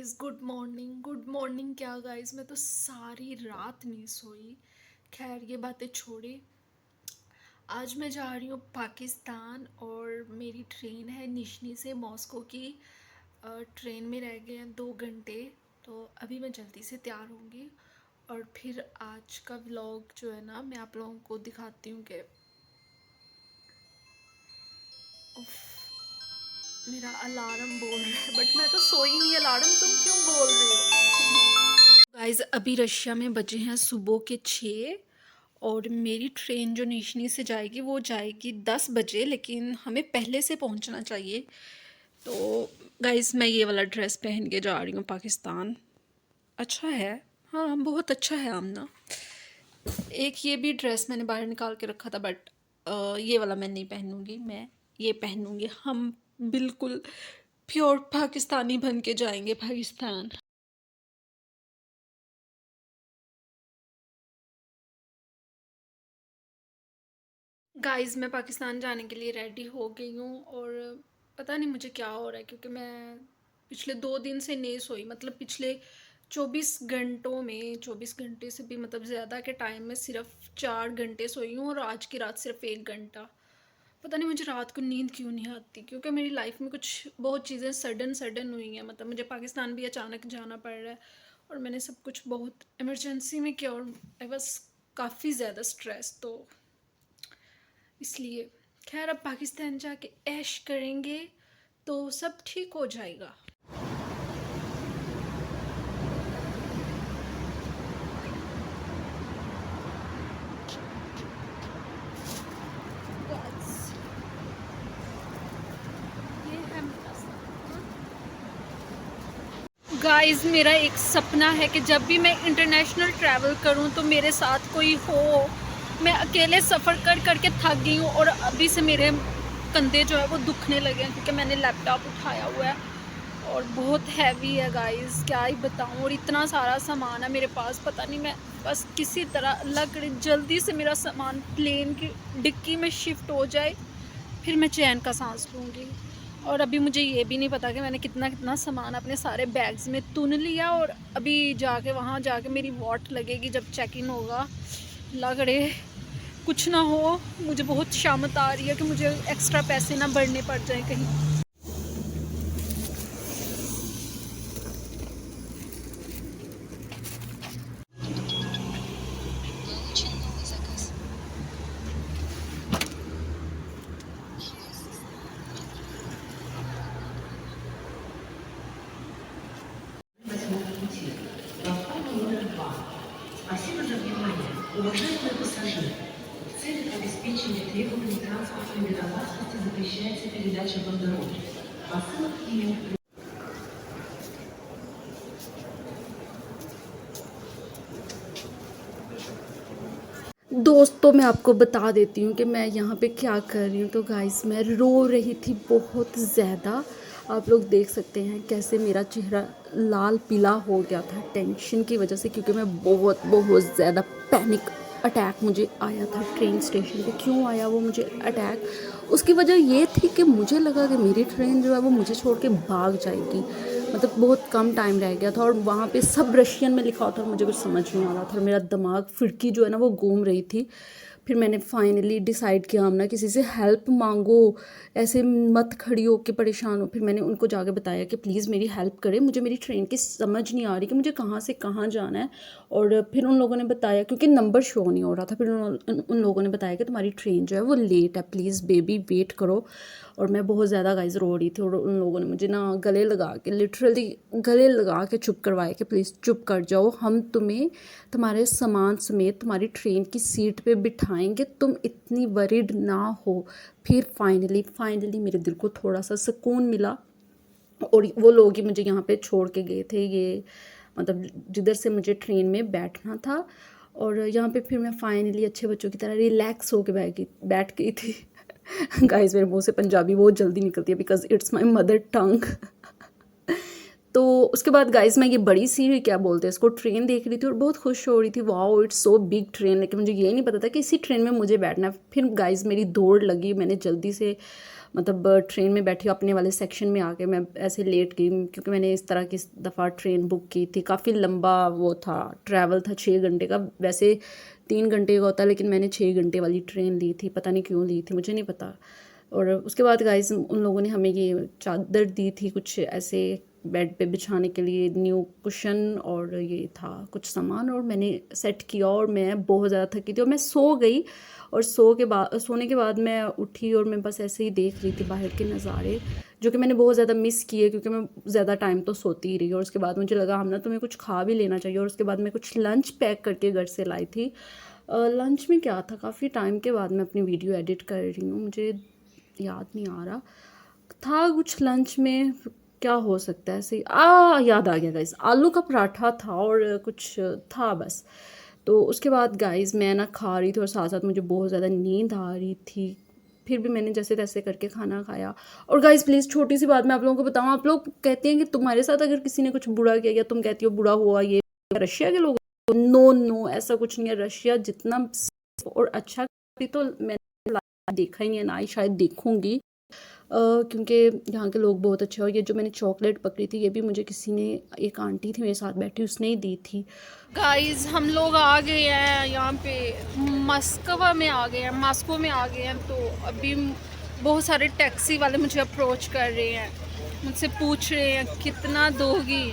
Guys, good morning. क्या guys, मैं तो सारी रात नहीं सोई। खैर, ये बातें छोड़े। आज मैं जा रही हूँ पाकिस्तान और मेरी ट्रेन है निशनी से मॉस्को की। ट्रेन में रह गए हैं 2 घंटे। तो अभी मैं जल्दी से तैयार होंगी और फिर आज का व्लॉग जो है ना, मैं आप लोगों को दिखाती हूँ कि उफ, मेरा अलार्म बोल रहा है बट मैं तो सोई नहीं। अलार्म तुम क्यों बोल रहे हो? गाइस, अभी रशिया में बजे हैं सुबह के 6 और मेरी ट्रेन जो निशनी से जाएगी वो जाएगी 10 बजे, लेकिन हमें पहले से पहुंचना चाहिए। तो गाइस, मैं ये वाला ड्रेस पहन के जा रही हूँ पाकिस्तान। अच्छा है। हाँ, बहुत अच्छा है आमना। एक ये भी ड्रेस मैंने बाहर निकाल के रखा था बट ये वाला मैं नहीं पहनूंगी। मैं ये पहनूंगी। हम बिल्कुल प्योर पाकिस्तानी बन के जाएंगे पाकिस्तान। गाइस, मैं पाकिस्तान जाने के लिए रेडी हो गई हूँ और पता नहीं मुझे क्या हो रहा है, क्योंकि मैं पिछले 2 दिन से नहीं सोई। मतलब पिछले 24 घंटों में, 24 घंटे से भी मतलब ज़्यादा के टाइम में सिर्फ 4 घंटे सोई हूँ और आज की रात सिर्फ 1 घंटा। पता नहीं मुझे रात को नींद क्यों नहीं आती, क्योंकि मेरी लाइफ में कुछ बहुत चीज़ें सडन सडन हुई हैं। मतलब मुझे पाकिस्तान भी अचानक जाना पड़ रहा है और मैंने सब कुछ बहुत इमरजेंसी में किया और आई बस काफ़ी ज़्यादा स्ट्रेस। तो इसलिए खैर, अब पाकिस्तान जाके ऐश करेंगे तो सब ठीक हो जाएगा। बस ये है मेरा सपना। गाइस, मेरा एक सपना है कि जब भी मैं इंटरनेशनल ट्रैवल करूं तो मेरे साथ कोई हो। मैं अकेले सफ़र कर करके थक गई हूँ और अभी से मेरे कंधे जो है वो दुखने लगे हैं, क्योंकि मैंने लैपटॉप उठाया हुआ है और बहुत हैवी है गाइस, क्या ही बताऊँ। और इतना सारा सामान है मेरे पास, पता नहीं। मैं बस किसी तरह लग रही जल्दी से मेरा सामान प्लेन की डिक्की में शिफ्ट हो जाए, फिर मैं चैन का सांस लूँगी। और अभी मुझे ये भी नहीं पता कि मैंने कितना कितना सामान अपने सारे बैग्स में तुन लिया और अभी जाके वहाँ जाके मेरी वॉट लगेगी जब चेक इन होगा। लग रहे कुछ ना हो। मुझे बहुत शामत आ रही है कि मुझे एक्स्ट्रा पैसे ना भरने पड़ जाए कहीं। Пути. Платформа номер 2. Спасибо за внимание, уважаемые пассажиры. В целях обеспечения требований транспортной безопасности запрещается передача бандеролей. Посылок и दोस्तों, मैं आपको बता देती हूँ कि मैं यहाँ पे क्या कर रही हूँ। तो गाइस, मैं रो रही थी बहुत ज़्यादा। आप लोग देख सकते हैं कैसे मेरा चेहरा लाल पीला हो गया था टेंशन की वजह से, क्योंकि मैं बहुत बहुत ज़्यादा पैनिक अटैक मुझे आया था ट्रेन स्टेशन पे। क्यों आया वो मुझे अटैक? उसकी वजह ये थी कि मुझे लगा कि मेरी ट्रेन जो है वो मुझे छोड़ के भाग जाएगी। मतलब बहुत कम टाइम रह गया था और वहाँ पे सब रशियन में लिखा होता और मुझे कुछ समझ नहीं आ रहा था और मेरा दिमाग फिरकी जो है ना वो घूम रही थी। फिर मैंने फाइनली डिसाइड किया, हमना किसी से हेल्प मांगो, ऐसे मत खड़ी हो के परेशान हो। फिर मैंने उनको जाके बताया कि प्लीज़ मेरी हेल्प करें, मुझे मेरी ट्रेन की समझ नहीं आ रही कि मुझे कहाँ से कहाँ जाना है। और फिर उन लोगों ने बताया, क्योंकि नंबर शो नहीं हो रहा था, फिर उन लोगों ने बताया कि तुम्हारी ट्रेन जो है वो लेट है, प्लीज़ बेबी वेट करो। और मैं बहुत ज़्यादा गाइस रो रही थी और उन लोगों ने मुझे ना गले लगा के, लिटरली गले लगा के चुप करवाया कि प्लीज़ चुप कर जाओ, हम तुम्हें तुम्हारे सामान समेत तुम्हारी ट्रेन की सीट पे बिठाएंगे, तुम इतनी वरीड ना हो। फिर फाइनली मेरे दिल को थोड़ा सा सुकून मिला और वो लोग ही मुझे यहाँ पे छोड़ के गए थे, ये मतलब जिधर से मुझे ट्रेन में बैठना था। और यहाँ पे फिर मैं फाइनली अच्छे बच्चों की तरह रिलैक्स होके बैठ गई थी। गाइस, मेरे मुंह से पंजाबी बहुत जल्दी निकलती है because it's my mother tongue. तो उसके बाद गाइस मैं ये बड़ी सी क्या बोलते हैं इसको ट्रेन देख रही थी और बहुत खुश हो रही थी, wow it's so big train. लेकिन मुझे ये नहीं पता था कि इसी ट्रेन में मुझे बैठना है। फिर गाइस मेरी दौड़ लगी, मैंने जल्दी से मतलब ट्रेन में बैठी अपने वाले सेक्शन में आके मैं ऐसे लेट गई, क्योंकि मैंने इस तरह की दफ़ा ट्रेन बुक की थी। काफ़ी लंबा वो था, ट्रैवल था 6 घंटे का, वैसे 3 घंटे का होता है लेकिन मैंने 6 घंटे वाली ट्रेन ली थी, पता नहीं क्यों ली थी, मुझे नहीं पता। और उसके बाद गाइस उन लोगों ने हमें ये चादर दी थी कुछ ऐसे बेड पे बिछाने के लिए, न्यू कुशन, और ये था कुछ सामान, और मैंने सेट किया और मैं बहुत ज़्यादा थकी थी और मैं सो गई। और सोने के बाद मैं उठी और मैं बस ऐसे ही देख रही थी बाहर के नज़ारे, जो कि मैंने बहुत ज़्यादा मिस किए क्योंकि मैं ज़्यादा टाइम तो सोती ही रही। और उसके बाद मुझे लगा हम ना तुम्हें कुछ खा भी लेना चाहिए, और उसके बाद मैं कुछ लंच पैक करके घर से लाई थी। लंच में क्या था, काफ़ी टाइम के बाद मैं अपनी वीडियो एडिट कर रही हूँ, मुझे याद नहीं आ रहा था कुछ लंच में क्या हो सकता है। ऐसे याद आ गया गाइस, आलू का पराठा था और कुछ था बस। तो उसके बाद गाइस मैं ना खा रही थी और साथ साथ मुझे बहुत ज़्यादा नींद आ रही थी, फिर भी मैंने जैसे तैसे करके खाना खाया। और गाइस प्लीज़ छोटी सी बात मैं आप लोगों को बताऊँ, आप लोग कहते हैं कि तुम्हारे साथ अगर किसी ने कुछ बुरा किया या तुम कहती हो बुरा हुआ ये रशिया के लोग, नो ऐसा कुछ नहीं है। रशिया जितना और अच्छा तो मैंने देखा ही नहीं है, ना ही शायद देखूंगी, क्योंकि यहाँ के लोग बहुत अच्छे हैं। और ये जो मैंने चॉकलेट पकड़ी थी ये भी मुझे किसी ने, एक आंटी थी मेरे साथ बैठी, उसने ही दी थी। गाइस हम लोग आ गए हैं यहाँ पे मॉस्को में आ गए हैं। तो अभी बहुत सारे टैक्सी वाले मुझे अप्रोच कर रहे हैं, मुझसे पूछ रहे हैं कितना दोगी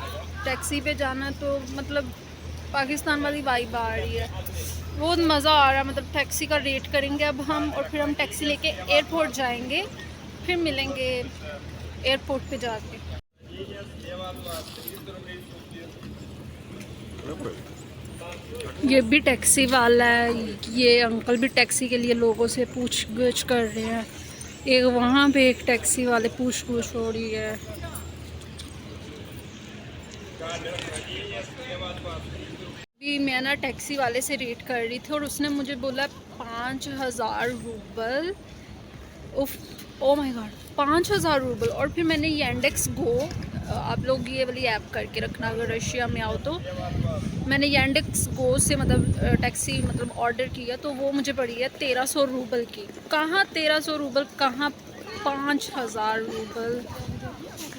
टैक्सी पे जाना। तो मतलब पाकिस्तान वाली वाइब आ रही है, बहुत मज़ा आ रहा है। मतलब टैक्सी का रेट करेंगे अब हम, और फिर हम टैक्सी लेके एयरपोर्ट जाएंगे, फिर मिलेंगे एयरपोर्ट पे जाके। ये भी टैक्सी वाला है, ये अंकल भी टैक्सी के लिए लोगों से पूछ गछ कर रहे हैं। एक वहाँ पे एक टैक्सी वाले पूछ गछ हो रही है। अभी मैं ना टैक्सी वाले से रेट कर रही थी और उसने मुझे बोला 5000 rouble. Oh my God, 5000 rouble. और फिर मैंने यैंडेक्स गो, आप लोग ये वाली ऐप करके रखना अगर रशिया में आओ तो, मैंने यैंडेक्स गो से मतलब टैक्सी मतलब ऑर्डर किया, तो वो मुझे पड़ी है 1300 रूबल की। कहाँ 1300 रूबल, कहाँ 5000 रूबल।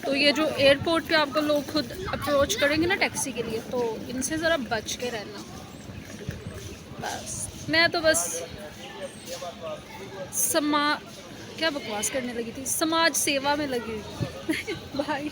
तो ये जो एयरपोर्ट पे आपको लोग खुद अप्रोच करेंगे ना टैक्सी के लिए, तो इनसे ज़रा बच के रहना। बस मैं तो बस क्या बकवास करने लगी थी, समाज सेवा में लगी हुई। बाय।